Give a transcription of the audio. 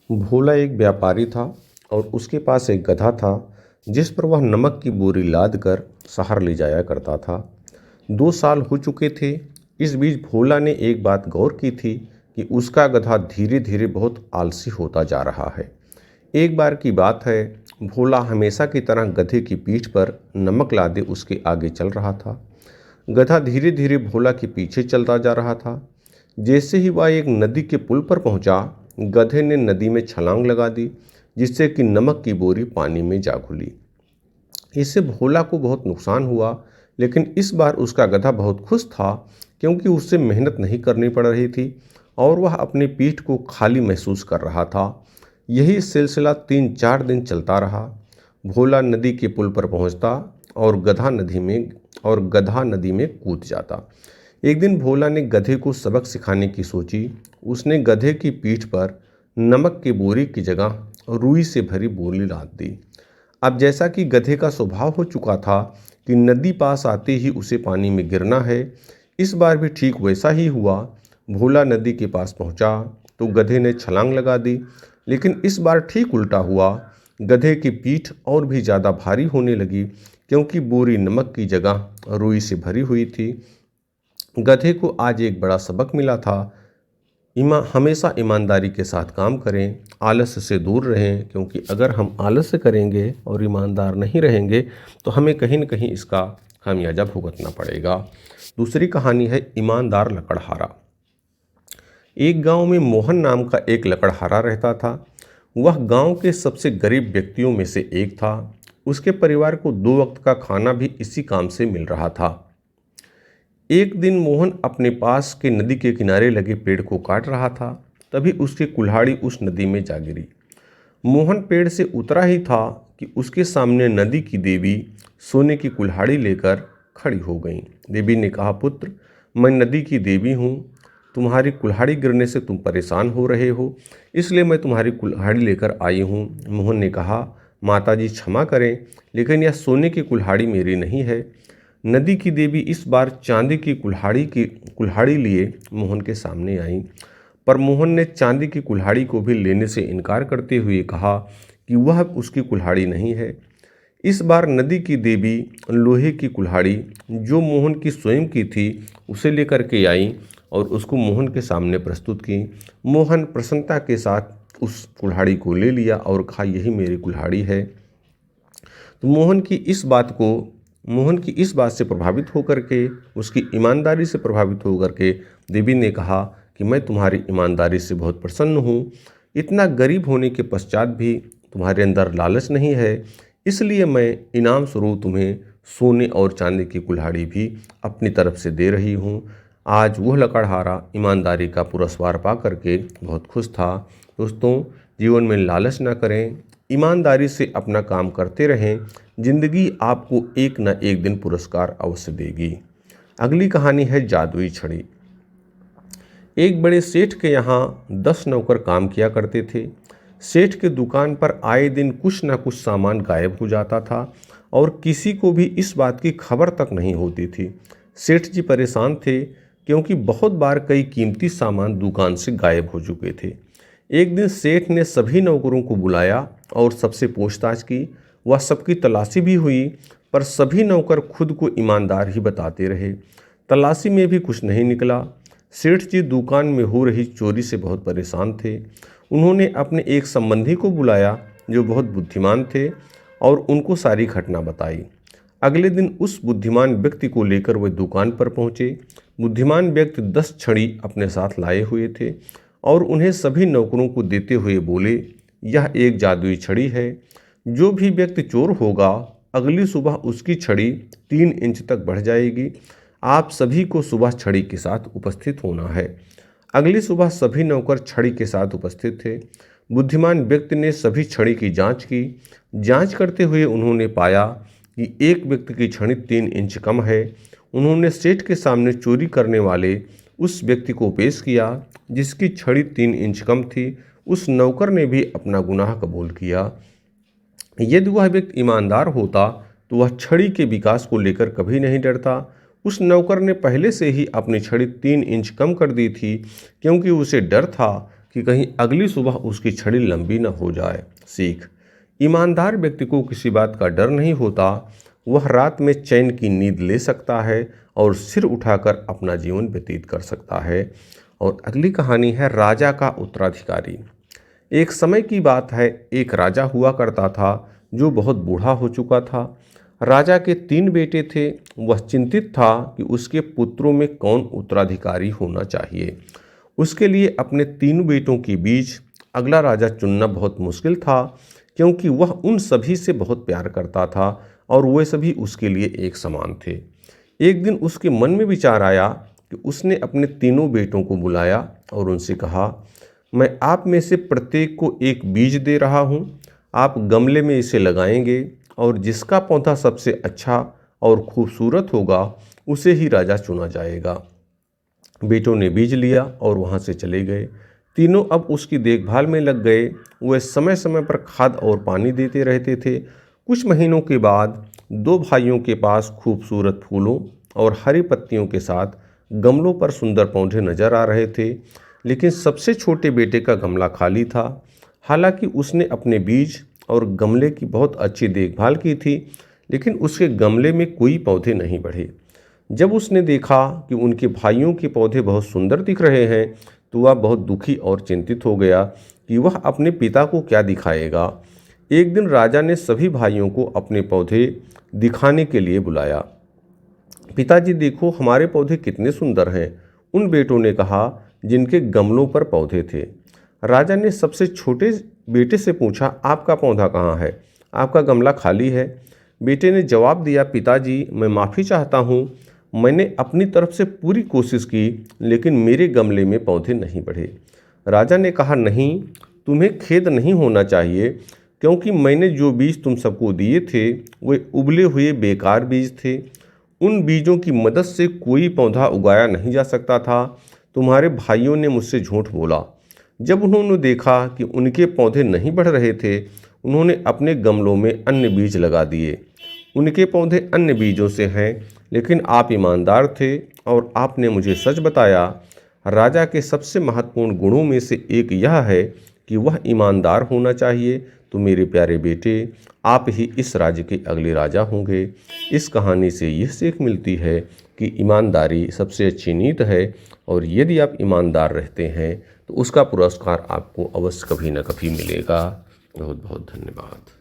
भोला एक व्यापारी था और उसके पास एक गधा था जिस पर वह नमक की बोरी लाद कर शहर ले जाया करता था। 2 साल हो चुके थे। इस बीच भोला ने एक बात गौर की थी कि उसका गधा धीरे धीरे बहुत आलसी होता जा रहा है। एक बार की बात है, भोला हमेशा की तरह गधे की पीठ पर नमक लादे उसके आगे चल रहा था। गधा धीरे धीरे भोला के पीछे चलता जा रहा था। जैसे ही वह एक नदी के पुल पर पहुंचा, गधे ने नदी में छलांग लगा दी, जिससे कि नमक की बोरी पानी में जा घुली। इससे भोला को बहुत नुकसान हुआ, लेकिन इस बार उसका गधा बहुत खुश था क्योंकि उससे मेहनत नहीं करनी पड़ रही थी और वह अपनी पीठ को खाली महसूस कर रहा था। यही सिलसिला 3-4 दिन चलता रहा। भोला नदी के पुल पर पहुंचता और गधा नदी में कूद जाता। एक दिन भोला ने गधे को सबक सिखाने की सोची। उसने गधे की पीठ पर नमक की बोरी की जगह रुई से भरी बोरी लाद दी। अब जैसा कि गधे का स्वभाव हो चुका था कि नदी पास आते ही उसे पानी में गिरना है, इस बार भी ठीक वैसा ही हुआ। भोला नदी के पास पहुंचा तो गधे ने छलांग लगा दी, लेकिन इस बार ठीक उल्टा हुआ। गधे की पीठ और भी ज़्यादा भारी होने लगी क्योंकि बोरी नमक की जगह रुई से भरी हुई थी। गधे को आज एक बड़ा सबक मिला था। हमेशा ईमानदारी के साथ काम करें, आलस्य से दूर रहें, क्योंकि अगर हम आलस्य करेंगे और ईमानदार नहीं रहेंगे तो हमें कहीं न कहीं इसका खामियाजा भुगतना पड़ेगा। दूसरी कहानी है ईमानदार लकड़हारा। एक गांव में मोहन नाम का एक लकड़हारा रहता था। वह गांव के सबसे गरीब व्यक्तियों में से एक था। उसके परिवार को 2 वक्त का खाना भी इसी काम से मिल रहा था। एक दिन मोहन अपने पास के नदी के किनारे लगे पेड़ को काट रहा था, तभी उसकी कुल्हाड़ी उस नदी में जा गिरी। मोहन पेड़ से उतरा ही था कि उसके सामने नदी की देवी सोने की कुल्हाड़ी लेकर खड़ी हो गईं। देवी ने कहा, पुत्र, मैं नदी की देवी हूँ। तुम्हारी कुल्हाड़ी गिरने से तुम परेशान हो रहे हो, इसलिए मैं तुम्हारी कुल्हाड़ी लेकर आई हूँ। मोहन ने कहा, माताजी क्षमा करें, लेकिन यह सोने की कुल्हाड़ी मेरी नहीं है। नदी की देवी इस बार चांदी की कुल्हाड़ी लिए मोहन के सामने आई, पर मोहन ने चांदी की कुल्हाड़ी को भी लेने से इनकार करते हुए कहा कि वह उसकी कुल्हाड़ी नहीं है। इस बार नदी की देवी लोहे की कुल्हाड़ी, जो मोहन की स्वयं की थी, उसे लेकर के आई और उसको मोहन के सामने प्रस्तुत की। मोहन प्रसन्नता के साथ उस कुल्हाड़ी को ले लिया और कहा, यही मेरी कुल्हाड़ी है। तो मोहन की इस बात से प्रभावित होकर के, उसकी ईमानदारी से प्रभावित होकर के देवी ने कहा कि मैं तुम्हारी ईमानदारी से बहुत प्रसन्न हूँ। इतना गरीब होने के पश्चात भी तुम्हारे अंदर लालच नहीं है, इसलिए मैं इनाम स्वरूप तुम्हें सोने और चांदी की कुल्हाड़ी भी अपनी तरफ से दे रही हूँ। आज वह लकड़हारा ईमानदारी का पुरस्कार पा करके बहुत खुश था। दोस्तों, जीवन में लालच न करें, ईमानदारी से अपना काम करते रहें। जिंदगी आपको एक न एक दिन पुरस्कार अवश्य देगी। अगली कहानी है जादुई छड़ी। एक बड़े सेठ के यहाँ 10 नौकर काम किया करते थे। सेठ के दुकान पर आए दिन कुछ न कुछ सामान गायब हो जाता था और किसी को भी इस बात की खबर तक नहीं होती थी। सेठ जी परेशान थे क्योंकि बहुत बार कई कीमती सामान दुकान से गायब हो चुके थे। एक दिन सेठ ने सभी नौकरों को बुलाया और सबसे पूछताछ की। वह सबकी तलाशी भी हुई, पर सभी नौकर खुद को ईमानदार ही बताते रहे। तलाशी में भी कुछ नहीं निकला। सेठ जी दुकान में हो रही चोरी से बहुत परेशान थे। उन्होंने अपने एक संबंधी को बुलाया जो बहुत बुद्धिमान थे और उनको सारी घटना बताई। अगले दिन उस बुद्धिमान व्यक्ति को लेकर वे दुकान पर पहुंचे। बुद्धिमान व्यक्ति 10 छड़ी अपने साथ लाए हुए थे और उन्हें सभी नौकरों को देते हुए बोले, यह एक जादुई छड़ी है। जो भी व्यक्ति चोर होगा, अगली सुबह उसकी छड़ी 3 इंच तक बढ़ जाएगी। आप सभी को सुबह छड़ी के साथ उपस्थित होना है। अगली सुबह सभी नौकर छड़ी के साथ उपस्थित थे। बुद्धिमान व्यक्ति ने सभी छड़ी की जांच की। जांच करते हुए उन्होंने पाया कि एक व्यक्ति की छड़ी 3 इंच कम है। उन्होंने सेठ के सामने चोरी करने वाले उस व्यक्ति को पेश किया जिसकी छड़ी 3 इंच कम थी। उस नौकर ने भी अपना गुनाह कबूल किया। यदि वह व्यक्ति ईमानदार होता तो वह छड़ी के विकास को लेकर कभी नहीं डरता। उस नौकर ने पहले से ही अपनी छड़ी 3 इंच कम कर दी थी क्योंकि उसे डर था कि कहीं अगली सुबह उसकी छड़ी लंबी न हो जाए। सीख: ईमानदार व्यक्ति को किसी बात का डर नहीं होता। वह रात में चैन की नींद ले सकता है और सिर उठाकर अपना जीवन व्यतीत कर सकता है। और अगली कहानी है राजा का उत्तराधिकारी। एक समय की बात है, एक राजा हुआ करता था जो बहुत बूढ़ा हो चुका था। राजा के 3 बेटे थे। वह चिंतित था कि उसके पुत्रों में कौन उत्तराधिकारी होना चाहिए। उसके लिए अपने 3 बेटों के बीच अगला राजा चुनना बहुत मुश्किल था, क्योंकि वह उन सभी से बहुत प्यार करता था और वे सभी उसके लिए एक समान थे। एक दिन उसके मन में विचार आया कि उसने अपने 3 बेटों को बुलाया और उनसे कहा, मैं आप में से प्रत्येक को एक बीज दे रहा हूँ। आप गमले में इसे लगाएंगे और जिसका पौधा सबसे अच्छा और खूबसूरत होगा उसे ही राजा चुना जाएगा। बेटों ने बीज लिया और वहाँ से चले गए। तीनों अब उसकी देखभाल में लग गए। वे समय समय पर खाद और पानी देते रहते थे। कुछ महीनों के बाद 2 भाइयों के पास खूबसूरत फूलों और हरी पत्तियों के साथ गमलों पर सुंदर पौधे नजर आ रहे थे, लेकिन सबसे छोटे बेटे का गमला खाली था। हालांकि उसने अपने बीज और गमले की बहुत अच्छी देखभाल की थी, लेकिन उसके गमले में कोई पौधे नहीं बढ़े। जब उसने देखा कि उनके भाइयों के पौधे बहुत सुंदर दिख रहे हैं, तो वह बहुत दुखी और चिंतित हो गया कि वह अपने पिता को क्या दिखाएगा। एक दिन राजा ने सभी भाइयों को अपने पौधे दिखाने के लिए बुलाया। पिताजी, देखो हमारे पौधे कितने सुंदर हैं, उन बेटों ने कहा जिनके गमलों पर पौधे थे। राजा ने सबसे छोटे बेटे से पूछा, आपका पौधा कहाँ है? आपका गमला खाली है। बेटे ने जवाब दिया, पिताजी मैं माफ़ी चाहता हूँ, मैंने अपनी तरफ से पूरी कोशिश की, लेकिन मेरे गमले में पौधे नहीं बढ़े। राजा ने कहा, नहीं, तुम्हें खेद नहीं होना चाहिए, क्योंकि मैंने जो बीज तुम सबको दिए थे वे उबले हुए बेकार बीज थे। उन बीजों की मदद से कोई पौधा उगाया नहीं जा सकता था। तुम्हारे भाइयों ने मुझसे झूठ बोला। जब उन्होंने देखा कि उनके पौधे नहीं बढ़ रहे थे, उन्होंने अपने गमलों में अन्य बीज लगा दिए। उनके पौधे अन्य बीजों से हैं, लेकिन आप ईमानदार थे और आपने मुझे सच बताया। राजा के सबसे महत्वपूर्ण गुणों में से एक यह है कि वह ईमानदार होना चाहिए। तो मेरे प्यारे बेटे, आप ही इस राज्य के अगले राजा होंगे। इस कहानी से यह सीख मिलती है कि ईमानदारी सबसे अच्छी नीति है, और यदि आप ईमानदार रहते हैं तो उसका पुरस्कार आपको अवश्य कभी न कभी मिलेगा। बहुत बहुत धन्यवाद।